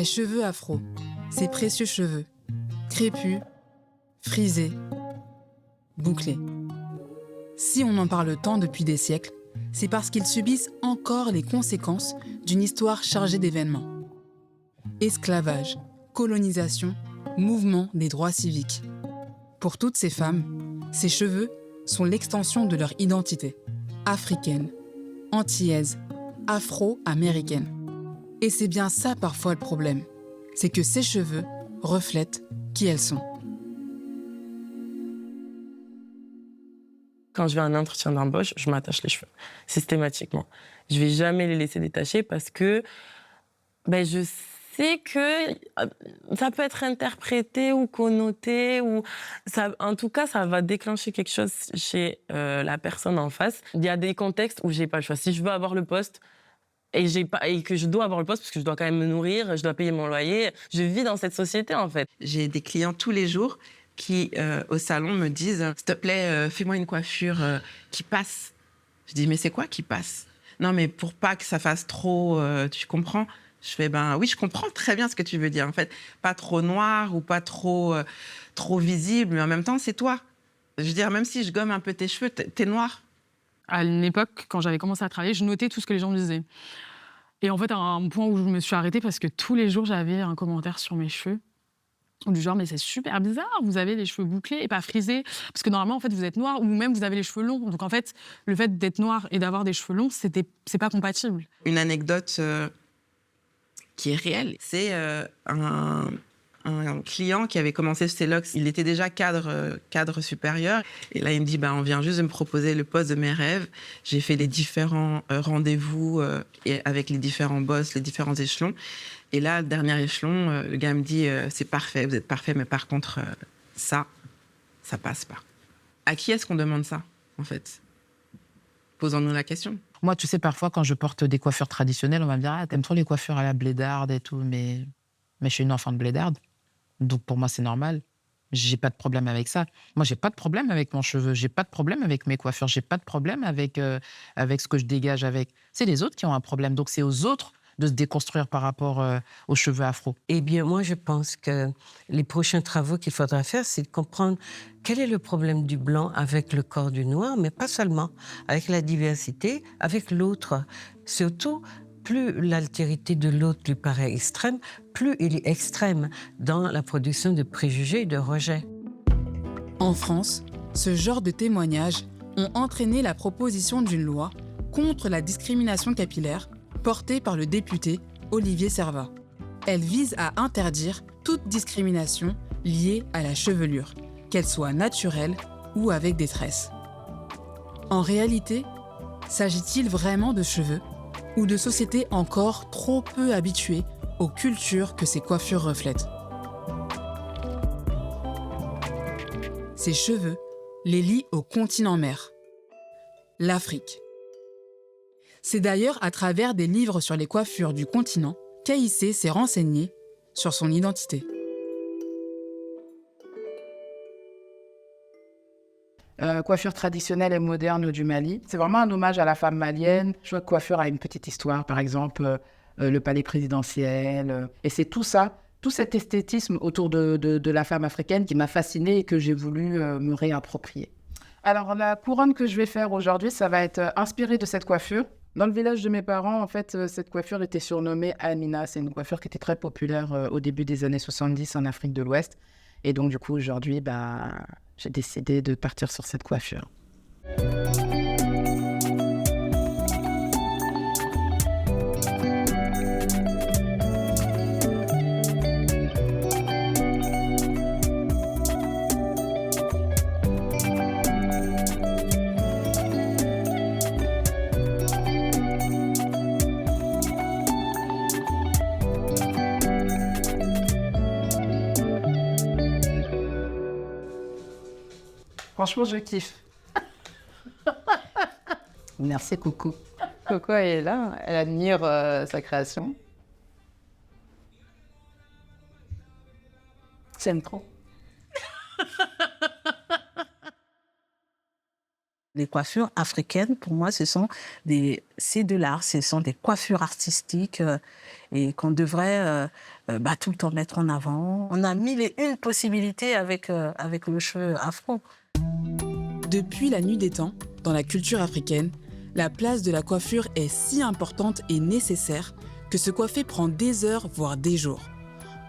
Mes cheveux afro, ces précieux cheveux, crépus, frisés, bouclés. Si on en parle tant depuis des siècles, c'est parce qu'ils subissent encore les conséquences d'une histoire chargée d'événements. Esclavage, colonisation, mouvement des droits civiques. Pour toutes ces femmes, ces cheveux sont l'extension de leur identité, africaine, antillaise, afro-américaine. Et c'est bien ça parfois le problème, c'est que ces cheveux reflètent qui elles sont. Quand je vais à un entretien d'embauche, je m'attache les cheveux, systématiquement. Je vais jamais les laisser détacher parce que je sais que ça peut être interprété ou connoté, ou ça, en tout cas, ça va déclencher quelque chose chez la personne en face. Il y a des contextes où j'ai pas le choix. Si je veux avoir le poste, et que je dois avoir le poste parce que je dois quand même me nourrir, je dois payer mon loyer, je vis dans cette société en fait. J'ai des clients tous les jours qui, au salon, me disent « S'il te plaît, fais-moi une coiffure qui passe ». Je dis « Mais c'est quoi qui passe ?» Non, mais pour pas que ça fasse trop, tu comprends ? Je fais « Oui, je comprends très bien ce que tu veux dire. En fait, pas trop noir ou pas trop visible, mais en même temps, c'est toi. Je veux dire, même si je gomme un peu tes cheveux, t'es noir. » À une époque, quand j'avais commencé à travailler, je notais tout ce que les gens me disaient. Et en fait, à un point où je me suis arrêtée parce que tous les jours, j'avais un commentaire sur mes cheveux. Du genre, mais c'est super bizarre, vous avez les cheveux bouclés et pas frisés. Parce que normalement, en fait, vous êtes noir ou même vous avez les cheveux longs. Donc en fait, le fait d'être noir et d'avoir des cheveux longs, c'est pas compatible. Une anecdote qui est réelle, c'est un client qui avait commencé chez Lox. Il était déjà cadre supérieur. Et là, il me dit, on vient juste de me proposer le poste de mes rêves. J'ai fait les différents rendez-vous avec les différents boss, les différents échelons. Et là, le dernier échelon, le gars me dit, c'est parfait, vous êtes parfait, mais par contre, ça passe pas. À qui est-ce qu'on demande ça, en fait ? Posons-nous la question. Moi, tu sais, parfois, quand je porte des coiffures traditionnelles, on va me dire « Ah, t'aimes trop les coiffures à la blédarde et tout. » Mais je suis une enfant de blédarde. Donc, pour moi, c'est normal. J'ai pas de problème avec ça. Moi, j'ai pas de problème avec mon cheveu. J'ai pas de problème avec mes coiffures. J'ai pas de problème avec ce que je dégage avec. C'est les autres qui ont un problème. Donc, c'est aux autres de se déconstruire par rapport aux cheveux afro. Eh bien, moi, je pense que les prochains travaux qu'il faudra faire, c'est de comprendre quel est le problème du blanc avec le corps du noir, mais pas seulement, avec la diversité, avec l'autre. Surtout, plus l'altérité de l'autre lui paraît extrême, plus il est extrême dans la production de préjugés et de rejets. En France, ce genre de témoignages ont entraîné la proposition d'une loi contre la discrimination capillaire portée par le député Olivier Servat. Elle vise à interdire toute discrimination liée à la chevelure, qu'elle soit naturelle ou avec des tresses. En réalité, s'agit-il vraiment de cheveux ou de sociétés encore trop peu habituées aux cultures que ces coiffures reflètent? Ces cheveux les lient au continent mère, l'Afrique. C'est d'ailleurs à travers des livres sur les coiffures du continent qu'Aïssé s'est renseigné sur son identité. Coiffure traditionnelle et moderne du Mali. C'est vraiment un hommage à la femme malienne. Chaque coiffure a une petite histoire, par exemple le palais présidentiel. Et c'est tout ça, tout cet esthétisme autour de la femme africaine qui m'a fascinée et que j'ai voulu me réapproprier. Alors la couronne que je vais faire aujourd'hui, ça va être inspiré de cette coiffure. Dans le village de mes parents, en fait, cette coiffure était surnommée Amina. C'est une coiffure qui était très populaire au début des années 70 en Afrique de l'Ouest. Et donc, du coup, aujourd'hui, j'ai décidé de partir sur cette coiffure. Franchement, je kiffe. Merci, Coucou. Coco, elle est là, elle admire sa création. J'aime trop. Les coiffures africaines, pour moi, c'est de l'art, ce sont des coiffures artistiques et qu'on devrait tout le temps mettre en avant. On a mille et une possibilités avec le cheveu afro. Depuis la nuit des temps, dans la culture africaine, la place de la coiffure est si importante et nécessaire que se coiffer prend des heures, voire des jours.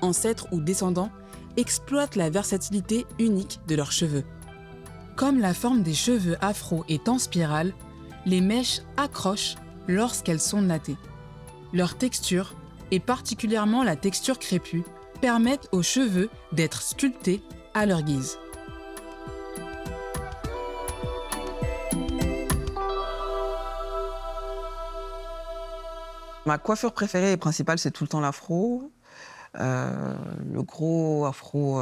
Ancêtres ou descendants exploitent la versatilité unique de leurs cheveux. Comme la forme des cheveux afro est en spirale, les mèches accrochent lorsqu'elles sont nattées. Leur texture, et particulièrement la texture crépue, permettent aux cheveux d'être sculptés à leur guise. Ma coiffure préférée et principale, c'est tout le temps l'afro. Le gros afro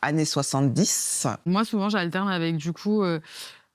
années 70. Moi, souvent, j'alterne avec du coup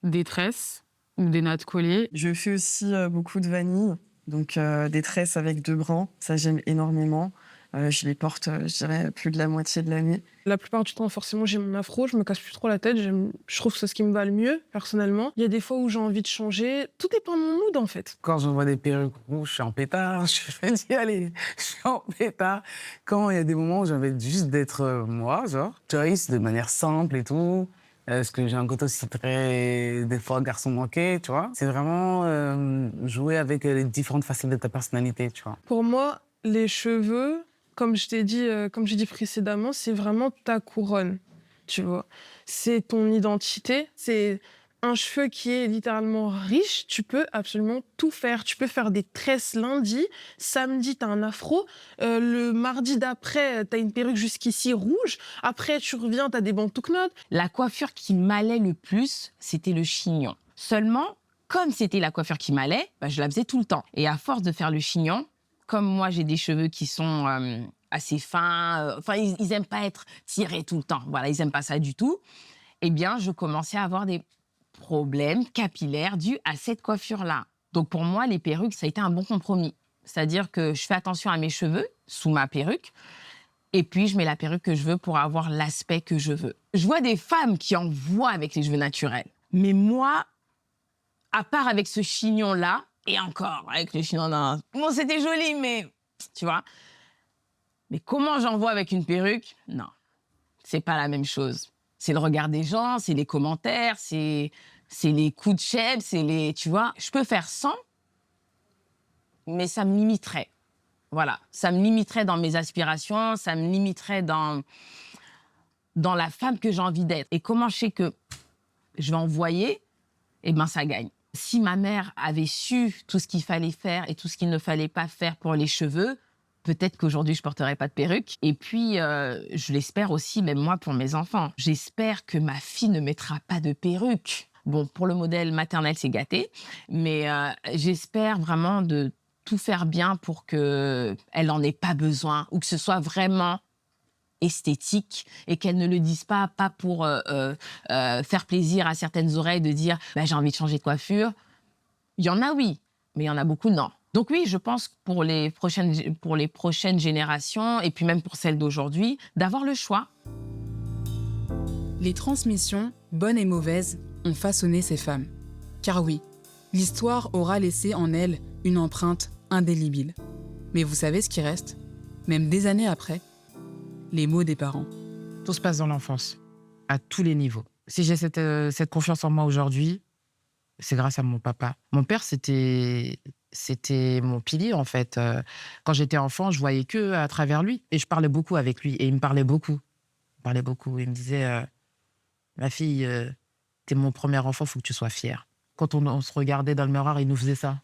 des tresses ou des nattes collées. Je fais aussi beaucoup de vanille, donc des tresses avec 2 brans. Ça, j'aime énormément. Je les porte, je dirais, plus de la moitié de l'année. La plupart du temps, forcément, j'ai mon afro, je me casse plus trop la tête. Je trouve que c'est ce qui me va le mieux, personnellement. Il y a des fois où j'ai envie de changer. Tout dépend de mon mood, en fait. Quand je vois des perruques rouges, je suis en pétard. Je me dis, allez, je suis en pétard. Quand il y a des moments où j'ai envie juste d'être moi, genre, choice, de manière simple et tout. Parce que j'ai un côté aussi très, des fois, garçon manqué, tu vois. C'est vraiment jouer avec les différentes facettes de ta personnalité, tu vois. Pour moi, les cheveux, comme j'ai dit précédemment, c'est vraiment ta couronne, tu vois. C'est ton identité, c'est un cheveu qui est littéralement riche. Tu peux absolument tout faire. Tu peux faire des tresses lundi, samedi, t'as un afro, le mardi d'après, t'as une perruque jusqu'ici rouge, après, tu reviens, t'as des bantouknotes. La coiffure qui m'allait le plus, c'était le chignon. Seulement, comme c'était la coiffure qui m'allait, je la faisais tout le temps. Et à force de faire le chignon, comme moi, j'ai des cheveux qui sont assez fins, ils aiment pas être tirés tout le temps. Voilà, ils aiment pas ça du tout. Eh bien, je commençais à avoir des problèmes capillaires dus à cette coiffure-là. Donc, pour moi, les perruques, ça a été un bon compromis. C'est-à-dire que je fais attention à mes cheveux sous ma perruque et puis je mets la perruque que je veux pour avoir l'aspect que je veux. Je vois des femmes qui en voient avec les cheveux naturels. Mais moi, à part avec ce chignon-là, et encore, avec le chignon d'un... Bon, c'était joli, mais... Tu vois. Mais comment j'en vois avec une perruque? Non, c'est pas la même chose. C'est le regard des gens, c'est les commentaires, c'est les coups de chèvre, c'est les... Tu vois, je peux faire sans, mais ça me limiterait. Voilà, ça me limiterait dans mes aspirations, ça me limiterait dans la femme que j'ai envie d'être. Et comment je sais que je vais envoyer? Eh bien, ça gagne. Si ma mère avait su tout ce qu'il fallait faire et tout ce qu'il ne fallait pas faire pour les cheveux, peut-être qu'aujourd'hui, je ne porterais pas de perruque. Et puis, je l'espère aussi, même moi, pour mes enfants. J'espère que ma fille ne mettra pas de perruque. Bon, pour le modèle maternel, c'est gâté. Mais j'espère vraiment de tout faire bien pour qu'elle n'en ait pas besoin ou que ce soit vraiment esthétique et qu'elle ne le dise pas pour faire plaisir à certaines oreilles de dire j'ai envie de changer de coiffure. Il y en a, oui, mais il y en a beaucoup, non. Donc oui, je pense que pour les prochaines générations et puis même pour celles d'aujourd'hui, d'avoir le choix. Les transmissions, bonnes et mauvaises, ont façonné ces femmes. Car oui, l'histoire aura laissé en elles une empreinte indélébile. Mais vous savez ce qui reste, même des années après? Les mots des parents. Tout se passe dans l'enfance, à tous les niveaux. Si j'ai cette confiance en moi aujourd'hui, c'est grâce à mon papa. Mon père, c'était mon pilier, en fait. Quand j'étais enfant, je voyais que à travers lui. Et je parlais beaucoup avec lui. Et il me parlait beaucoup. Il me disait, ma fille, t'es mon premier enfant, il faut que tu sois fière. Quand on se regardait dans le miroir, il nous faisait ça.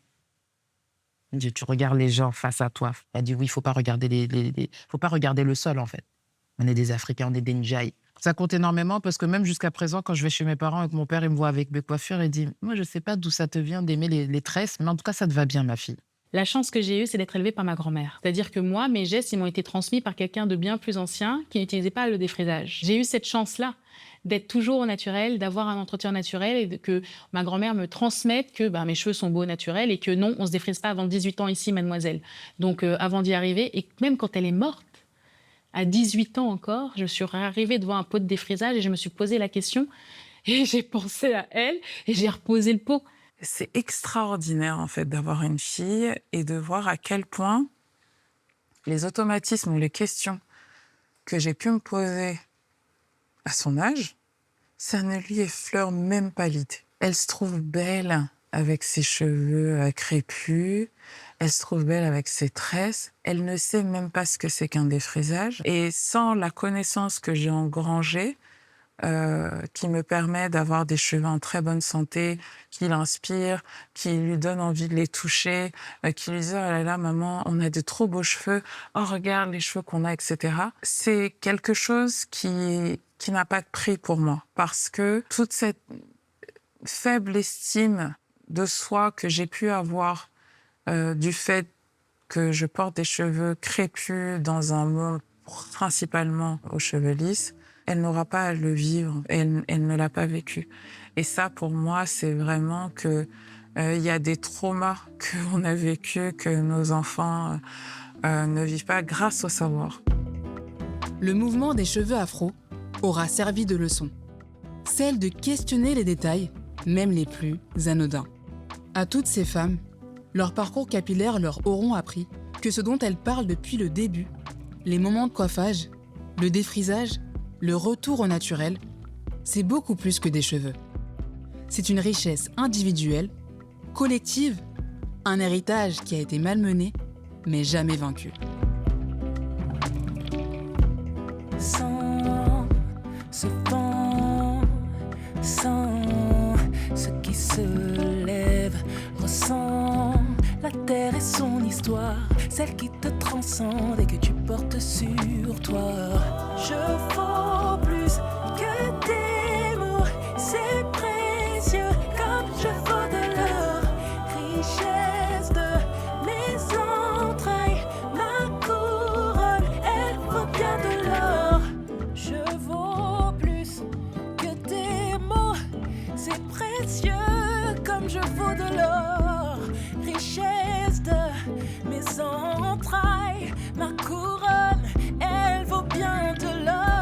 Il dit, tu regardes les gens face à toi. Il a dit, oui, il ne faut pas regarder faut pas regarder le sol, en fait. On est des Africains, on est des Ndjaï. Ça compte énormément parce que même jusqu'à présent, quand je vais chez mes parents et que mon père il me voit avec mes coiffures, il dit, moi, je ne sais pas d'où ça te vient d'aimer les tresses, mais en tout cas, ça te va bien, ma fille. La chance que j'ai eue, c'est d'être élevée par ma grand-mère. C'est-à-dire que moi, mes gestes, ils m'ont été transmis par quelqu'un de bien plus ancien qui n'utilisait pas le défrisage. J'ai eu cette chance-là d'être toujours au naturel, d'avoir un entretien naturel et que ma grand-mère me transmette que mes cheveux sont beaux naturels et que non, on ne se défrise pas avant 18 ans ici, mademoiselle. Donc avant d'y arriver, et même quand elle est morte, à 18 ans encore, je suis arrivée devant un pot de défrisage et je me suis posé la question et j'ai pensé à elle et j'ai reposé le pot. C'est extraordinaire, en fait, d'avoir une fille et de voir à quel point les automatismes ou les questions que j'ai pu me poser à son âge, ça ne lui effleure même pas l'idée. Elle se trouve belle avec ses cheveux crépus, elle se trouve belle avec ses tresses, elle ne sait même pas ce que c'est qu'un défrisage. Et sans la connaissance que j'ai engrangée, qui me permet d'avoir des cheveux en très bonne santé, qui l'inspire, qui lui donne envie de les toucher, qui lui dit « Oh là là, maman, on a de trop beaux cheveux. Oh, regarde les cheveux qu'on a, etc. » C'est quelque chose qui n'a pas de prix pour moi parce que toute cette faible estime de soi que j'ai pu avoir du fait que je porte des cheveux crépus dans un monde principalement aux cheveux lisses, elle n'aura pas à le vivre, elle ne l'a pas vécu. Et ça, pour moi, c'est vraiment que y a des traumas qu'on a vécus, que nos enfants ne vivent pas grâce au savoir. Le mouvement des cheveux afro aura servi de leçon. Celle de questionner les détails, même les plus anodins. À toutes ces femmes, leur parcours capillaire leur auront appris que ce dont elles parlent depuis le début, les moments de coiffage, le défrisage, le retour au naturel, c'est beaucoup plus que des cheveux. C'est une richesse individuelle, collective, un héritage qui a été malmené, mais jamais vaincu. Sans ce vent, sans ce qui se lève, ressens la terre et son histoire, celle qui te transcende et que tu portes sur toi. Je vaux plus que tes mots, c'est précieux comme je vaux de l'or. Richesse de mes entrailles, ma couronne, elle vaut bien de l'or. Je vaux plus que tes mots, c'est précieux comme je vaux de l'or. Richesse de mes entrailles, ma couronne, elle vaut bien de l'or.